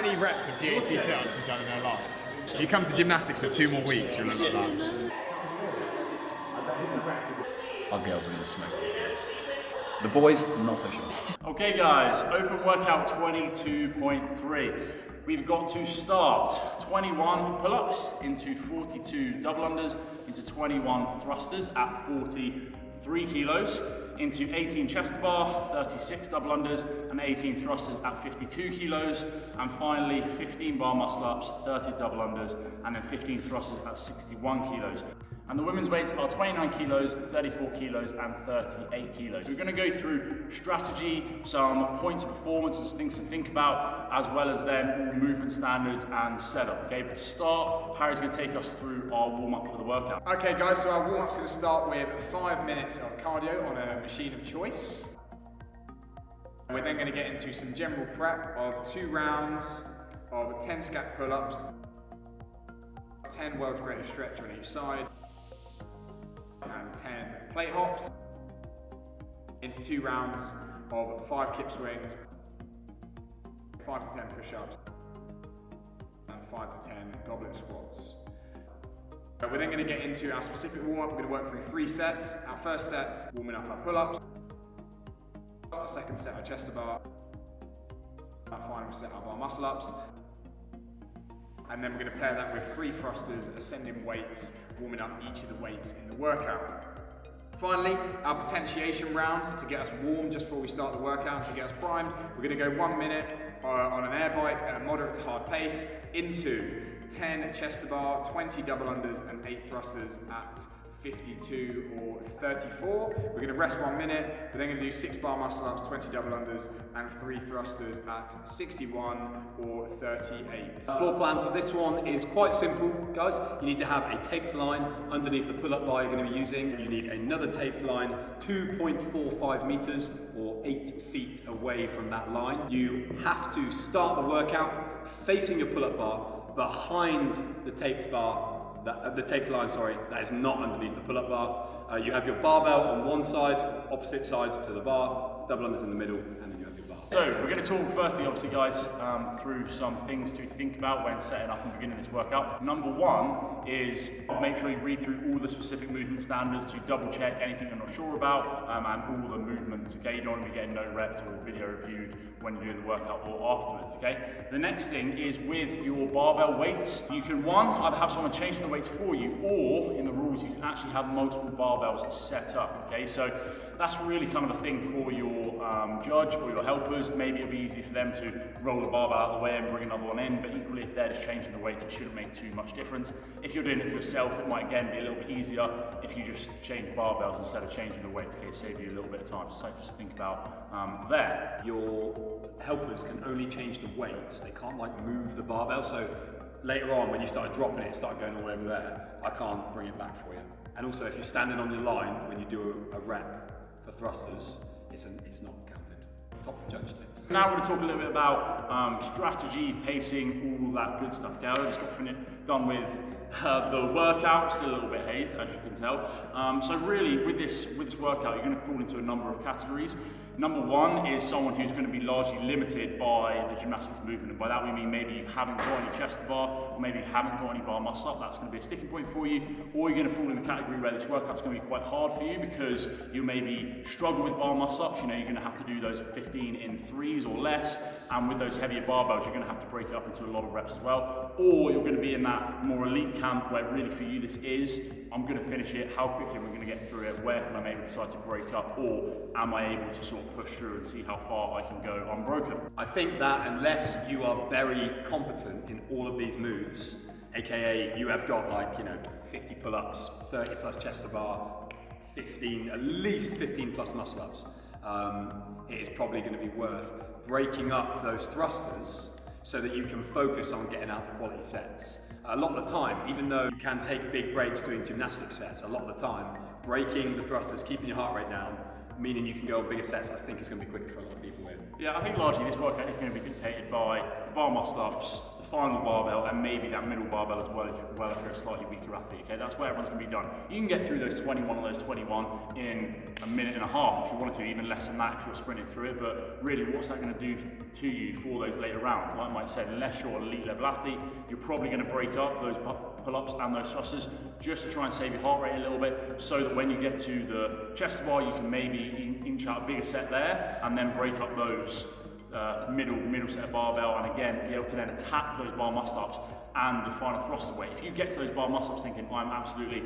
many reps of GAC sit-ups she's done in her life? You come to gymnastics for 2 more weeks, you'll look like that. Our girls are going to smoke these days. The boys, not so sure. Okay guys, open workout 22.3. We've got to start 21 pull-ups into 42 double unders, into 21 thrusters at 43 kilos, into 18 chest to bar, 36 double unders, and 18 thrusters at 52 kilos, and finally 15 bar muscle ups, 30 double unders, and then 15 thrusters at 61 kilos. And the women's weights are 29 kilos, 34 kilos, and 38 kilos. We're going to go through strategy, some points of performance, some things to think about, as well as then all movement standards and setup. Okay, but to start, Harry's going to take us through our warm-up for the workout. Okay guys, so our warm-up's going to start with 5 minutes of cardio on a machine of choice. We're then going to get into some general prep of 2 rounds of 10 SCAP pull-ups, 10 world's greatest stretch on each side, and 10 plate hops, into 2 rounds of 5 kip swings, 5 to 10 push-ups, and 5 to 10 goblet squats. We're then going to get into our specific warm-up. We're going to work through 3 sets. Our first set, warming up our pull-ups, our second set, our chest to bar, our final set, our bar muscle-ups. And then we're going to pair that with 3 thrusters, ascending weights, warming up each of the weights in the workout. Finally, our potentiation round to get us warm just before we start the workout, to get us primed. We're going to go 1 minute on an air bike at a moderate to hard pace into 10 chest to bar, 20 double unders, and 8 thrusters at 52 or 34. We're going to rest 1 minute. We're then going to do 6 bar muscle ups, 20 double unders, and 3 thrusters at 61 or 38. The floor plan for this one is quite simple, guys. You need to have a taped line underneath the pull-up bar you're going to be using. You need another taped line 2.45 meters or 8 feet away from that line. You have to start the workout facing your pull-up bar behind the taped bar. The taped line, that is not underneath the pull-up bar. You have your barbell on one side, opposite side to the bar, double unders in the middle, and then you have your bar. So we're going to talk firstly, obviously guys, through some things to think about when setting up and beginning this workout. Number 1 is make sure you read through all the specific movement standards to double check anything you're not sure about, and all the movements, okay? You don't want to be getting no reps or video reviewed when you're doing the workout or afterwards, okay? The next thing is with your barbell weights, you can either have someone changing the weights for you, or in the rules you can actually have multiple barbells set up, okay? So that's really kind of a thing for your judge or your helpers. Maybe it'll be easy for them to roll the barbell out of the way and bring another one in, but equally if they're just changing the weights, it shouldn't make too much difference. If you're doing it for yourself, it might again be a little bit easier if you just change barbells instead of changing the weights, okay? Save you a little bit of time. So just think about there. Your helpers can only change the weights. They can't like move the barbell. So later on when you started dropping it started going all over there, I can't bring it back for you. And also if you're standing on your line when you do a rep for thrusters, it's not counted. Top judge tips. Now we're going to talk a little bit about strategy, pacing, all that good stuff. Okay, I just got done with the workout, still a little bit hazed as you can tell. So really with this workout you're going to fall into a number of categories. Number 1 is someone who's going to be largely limited by the gymnastics movement, and by that we mean maybe you haven't got any chest to bar, or maybe you haven't got any bar muscle up. That's going to be a sticking point for you. Or you're going to fall in the category where this workout's going to be quite hard for you because you maybe struggle with bar muscle ups. You know, you're going to have to do those 15 in 3s or less, and with those heavier barbells you're going to have to break it up into a lot of reps as well. Or you're going to be in that more elite camp where really for you this is, I'm going to finish it, how quickly we're going to get through it, where can I maybe decide to break up, or am I able to sort of push through and see how far I can go unbroken. I think that unless you are very competent in all of these moves, aka you have got 50 pull-ups, 30 plus chest to bar, at least 15 plus muscle ups, it is probably going to be worth breaking up those thrusters so that you can focus on getting out the quality sets. A lot of the time, even though you can take big breaks doing gymnastic sets, a lot of the time, breaking the thrusters, keeping your heart rate down, meaning you can go on bigger sets, I think is going to be quicker for a lot of people in. Yeah, I think largely this workout is going to be dictated by the bar muscle ups, the final barbell, and maybe that middle barbell as well if you're a slightly weaker athlete. Okay, that's where everyone's going to be done. You can get through those 21 of those 21 in a minute and a half if you wanted to, even less than that if you're sprinting through it. But really, what's that going to do to you for those later rounds? Like Mike said, unless you're an elite level athlete, you're probably going to break up those pull-ups and those thrusters just to try and save your heart rate a little bit, so that when you get to the chest bar, you can maybe inch out a bigger set there and then break up those middle set of barbell, and again be able to then attack those bar muscle ups and the final thruster weight. If you get to those bar muscle ups thinking I'm absolutely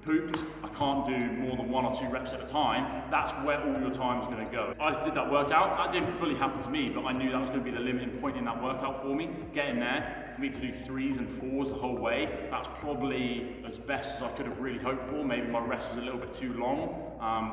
pooped, I can't do more than 1 or 2 reps at a time, that's where all your time is going to go. I just did that workout, that didn't fully happen to me, but I knew that was going to be the limiting point in that workout for me. Getting there, for me to do 3s and 4s the whole way, that's probably as best as I could have really hoped for. Maybe my rest was a little bit too long,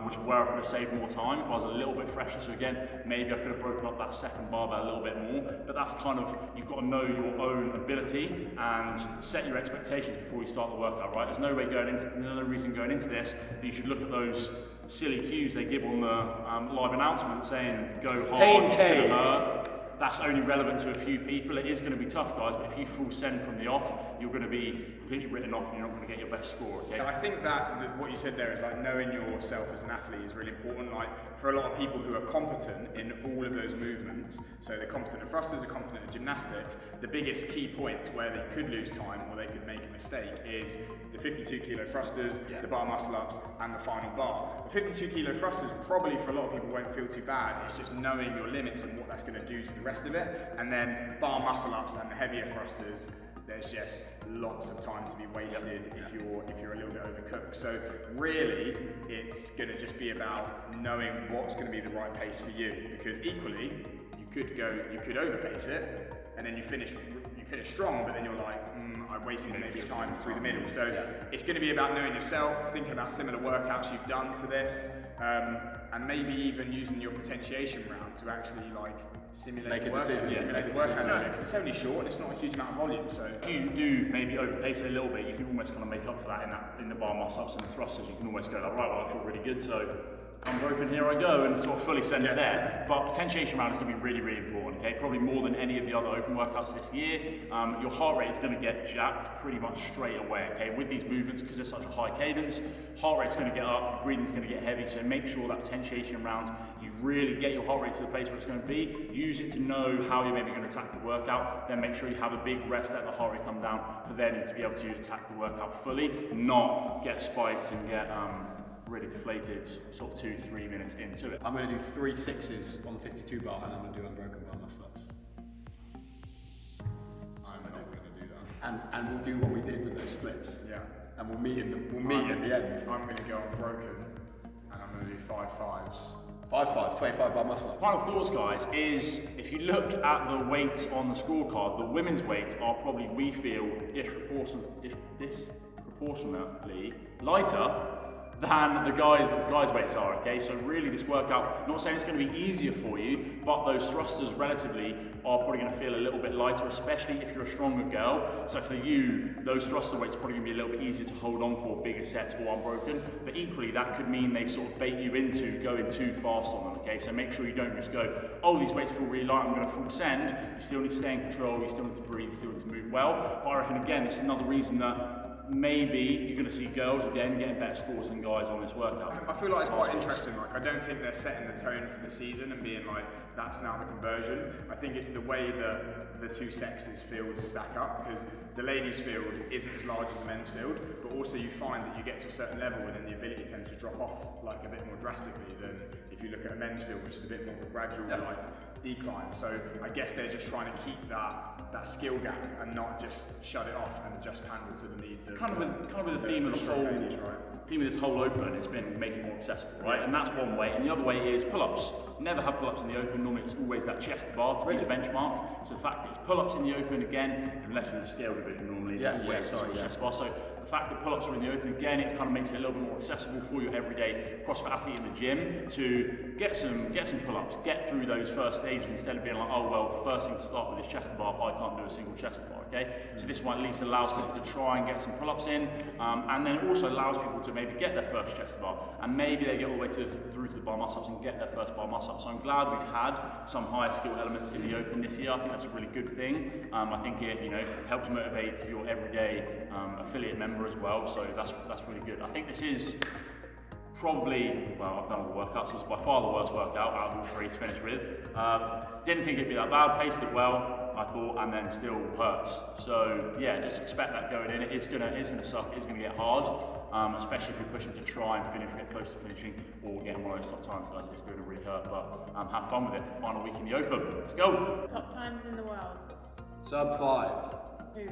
which is where I could have saved more time if I was a little bit fresher. So again, maybe I could have broken up that second barbell a little bit more, but that's kind of, you've got to know your own ability and set your expectations before you start the workout, right? There's no reason going into this that you should look at those silly cues they give on the live announcement saying go hard, it's going to hurt. That's only relevant to a few people. It is going to be tough, guys, but if you full send from the off, you're going to be completely written off and you're not going to get your best score, okay? I think that what you said there is like knowing yourself as an athlete is really important. Like for a lot of people who are competent in all of those movements, so they're competent at thrusters, they're competent at gymnastics, the biggest key point where they could lose time or they could make a mistake is the 52 kilo thrusters, the bar muscle ups, and the final bar. The 52 kilo thrusters probably for a lot of people won't feel too bad. It's just knowing your limits and what that's going to do to the rest of it. And then bar muscle ups and the heavier thrusters, there's just lots of time to be wasted if you're a little bit overcooked. So really, it's going to just be about knowing what's going to be the right pace for you. Because equally, you could overpace it, and then you finish strong, but then you're like, I wasted maybe time through the middle. So it's going to be about knowing yourself, thinking about similar workouts you've done to this, and maybe even using your potentiation round to actually like simulate the workout. Because it's only short and it's not a huge amount of volume. So if you do maybe overpace it a little bit, you can almost kind of make up for that in the bar muscle ups and the thrusters. You can almost go like, right, well I feel really good, so I'm broken, here I go, and sort of fully send it there. But potentiation round is going to be really, really important, okay? Probably more than any of the other open workouts this year. Your heart rate is going to get jacked pretty much straight away, okay? With these movements, because they're such a high cadence, heart rate's going to get up, your breathing's going to get heavy, so make sure that potentiation round, you really get your heart rate to the place where it's going to be. Use it to know how you're maybe going to attack the workout, then make sure you have a big rest, let the heart rate come down, for then to be able to attack the workout fully, not get spiked and get really deflated sort of 2-3 minutes into it. I'm going to do 3 6s on the 52 bar and I'm going to do unbroken bar muscle ups. I'm not going to do that. And we'll do what we did with those splits. Yeah. And we'll meet at the end. I'm going to go unbroken, and I'm going to do 5 5s. 5 5s, 25 bar muscle ups. Final thoughts, guys, is if you look at the weights on the scorecard, the women's weights are probably, we feel, disproportionately lighter than the guys' weights are, okay? So really this workout, not saying it's going to be easier for you, but those thrusters relatively are probably going to feel a little bit lighter, especially if you're a stronger girl. So for you, those thruster weights are probably going to be a little bit easier to hold on for bigger sets or unbroken, but equally that could mean they sort of bait you into going too fast on them, okay? So make sure you don't just go, oh, these weights feel really light, I'm going to full send. You still need to stay in control, you still need to breathe, you still need to move well. But I reckon, again, this is another reason that maybe you're going to see girls again getting better scores than guys on this workout. I feel like it's quite interesting. Like, I don't think they're setting the tone for the season and being like, that's now the conversion. I think it's the way that the two sexes fields stack up, because the ladies' field isn't as large as the men's field, but also you find that you get to a certain level and then the ability tends to drop off like a bit more drastically than if you look at a men's field, which is a bit more of a gradual like decline. So I guess they're just trying to keep that skill gap and not just shut it off and just pander to the needs of kind of with the theme of the whole ladies, right? Theme of this whole open has been making it more accessible, right? And that's one way. And the other way is pull-ups. Never have pull-ups in the open. Normally it's always that chest bar to be the benchmark. So the fact that it's pull-ups in the open again, unless you're in the scale division normally, chest bar. So the fact that pull-ups are in the open again, it kind of makes it a little bit more accessible for your everyday CrossFit athlete in the gym to get some pull-ups, get through those first stages instead of being like, oh well, first thing to start with is chest bar, I can't do a single chest bar, okay? So this one at least allows people to try and get some pull-ups in, and then it also allows people to maybe get their first chest bar, and maybe they get all the way through to the bar muscle-ups and get their first bar muscle-up. So I'm glad we've had some higher skill elements in the open this year. I think that's a really good thing. I think it, you know, helps motivate your everyday affiliate member as well. So that's really good. I think this is probably, well, I've done all the workouts. This is by far the worst workout out of all three to finish with. Didn't think it'd be that bad. Paced it well, I thought, and then still hurts. So yeah, just expect that going in. It's gonna suck. It's gonna get hard, especially if you're pushing to try and finish, get close to finishing, or getting one of those top times, guys. It's going to really hurt. But have fun with it. Final week in the Open. Let's go. Top times in the world. Sub 5. Who?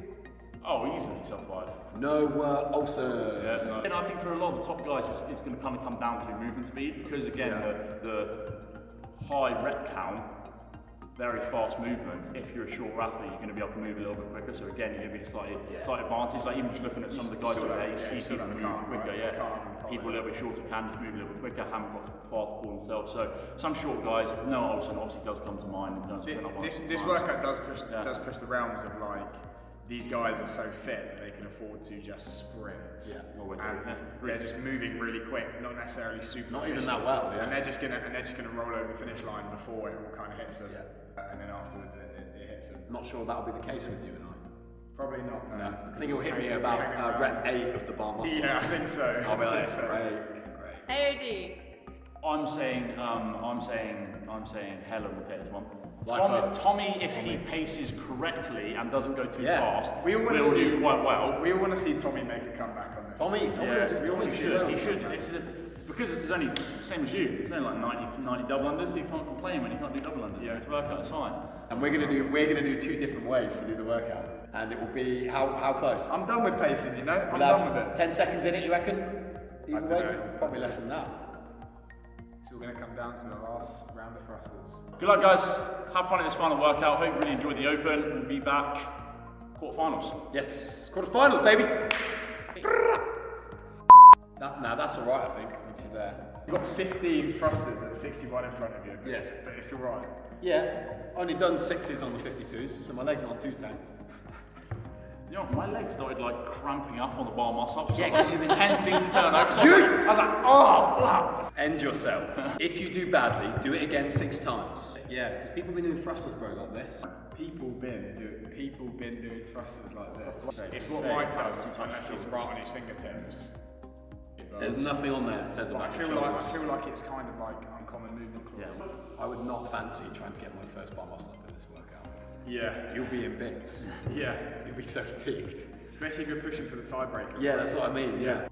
Oh, easily sub 5. Noah Olsen. Yeah, no. And I think for a lot of the top guys, it's going to kind of come down to movement speed, because again, the high rep count, very fast movements. If you're a shorter athlete, you're going to be able to move a little bit quicker. So again, you're going to be a slight advantage. Like even just looking at some of the guys over there, you see people move quicker. Yeah, people a little bit shorter can just move a little bit quicker, haven't got far to pull themselves. So some short guys, Noah Olsen obviously does come to mind in terms of this workout does push the realms of like, these guys are so fit that they can afford to just sprint. Yeah, and they're just moving really quick, not necessarily super. Not even that well. Yeah. And they're just gonna roll over the finish line before it all kind of hits them. Yeah. And then afterwards it hits them. Not sure that'll be the case with you and I. Probably not. No. I think it'll hit me about rep 8 of the bar muscle. Yeah, I think so. I'll be like, great. AOD. I'm saying Helen will take this one. Tommy, if he paces correctly and doesn't go too fast, will do quite well. We all want to see Tommy make a comeback on this. Tommy should. He should. Because it's only same as you. It's only like 90 double unders. You can't complain when you can't do double unders. Yeah, it's workout. It's fine. And we're gonna do 2 different ways to do the workout, and it will be how close? I'm done with pacing. You know, I'm done with it. 10 seconds in it, you reckon? I don't know. Probably less than that. So we're going to come down to the last round of thrusters. Good luck, guys. Have fun in this final workout. Hope you really enjoyed the Open. We'll be back quarterfinals. Yes, quarterfinals, baby. That's all right, I think. Once you're there. You've got 15 thrusters at 61 in front of you. Yes, but it's all right. Yeah, only done 6s on the 52s, so my legs aren't too tense. You know, my legs started like cramping up on the bar muscle. Yeah, because you've been tensing to turn over. So I was like, oh! End yourselves. If you do badly, do it again 6 times. Yeah, because people have been doing thrusters, bro, like this. People been doing thrusters like this. It's what Mike does, unless it's right on his fingertips. There's nothing on there that says about I feel like it's kind of like uncommon movement clause. Yeah. I would not fancy trying to get my first bar muscle up in this workout. Yeah. You'll be in bits. Yeah. You'll be so fatigued. Especially if you're pushing for the tiebreaker. Yeah, that's what I mean, yeah.